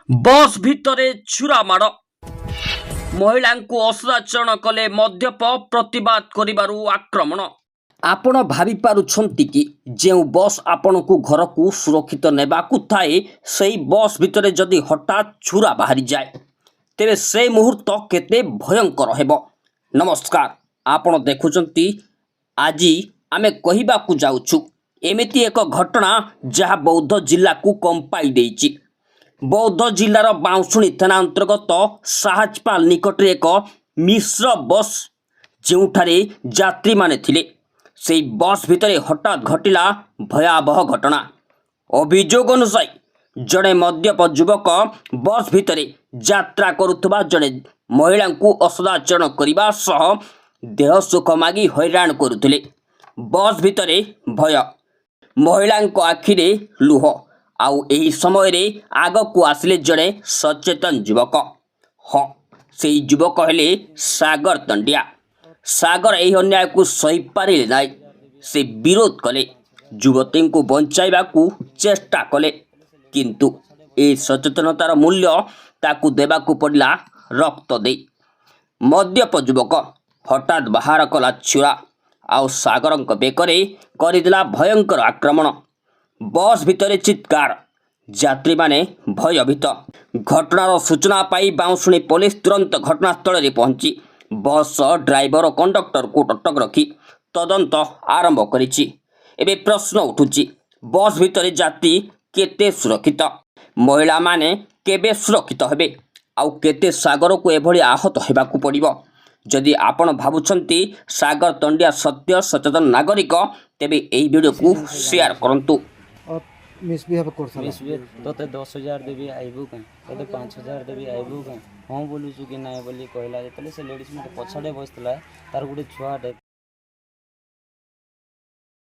बस भितरे छुरा माड़ महिला को असदाचरण कले मद्यप प्रतिवाद करिबारु आक्रमण। आपण भावी पारुछंती कि जेउ बस आपण को घर को सुरक्षित नेबाकू थाए सेई बस भितरे जदि हठात छुरा बाहरी जाए तेरे से मुहूर्त केते भयंकर हेबो। नमस्कार, आपण देखुचंती आजी आमे कहिबाकू जाउछु एमिति एक घटना जहा बौद्ध जिल्ला को कंपाई देइछि। बौद्ध जिलार बाउंशुणी थाना अंतर्गत साहजपाल निकट एक मिश्र बस जोठारे यात्री माने थिले से बस भितरे हठात घटिला भयावह घटना। अभियोग अनुसार जड़े मद्यप युवक बस भितरे यात्रा करुवा जड़े महिला को असदाचरण करने सह देह सुख मागी हैरान करुले। बस भितरे भय, महिला आखिरे लुह आउ एही समय रे आग को आसिले जड़े सचेतन युवक। हाँ, से युवक हेले सागर तंडिया। सागर एही अन्याय को सही पारिले नाई। से विरोध कले, युवती को बंचाइबा को चेष्टा कले, किंतु ए सचेतनतार मूल्य ताकू देबाकू पड़ला रक्त दे। मद्यप युवक हठात बाहर कला छुरा आउ सागरंक बेकरे करदेला भयंकर आक्रमण। बस भितरे चित्कार, यात्री माने भयभीत। घटनार सूचना पाई बाउंशुणी पुलिस तुरंत घटनास्थल में पहुंची बस ड्राइवर और कंडक्टर को अटक रखी तदंत आरंभ करिछि। एबे प्रश्न उठुछि, बस भितरे यात्री केते सुरक्षित, महिला माने केबे सुरक्षित हेबे आउ केते सागर को एभली आहत हेबाकू पड़िबो। जदि आपण भाबुछंती सागर तंडिया सत्य सचेतन नागरिक तेबे एई वीडियो को शेयर करंतु। मिसबिहेव करछ तोते 10,000 देबी आइबू कहीं, तोते 5,000 देबी आइबू कहीं, हाँ बोलुछु कि नाई बोली कहला। जेतले से लेडीज मते पछाडे बसतला तार गुटे छुआटे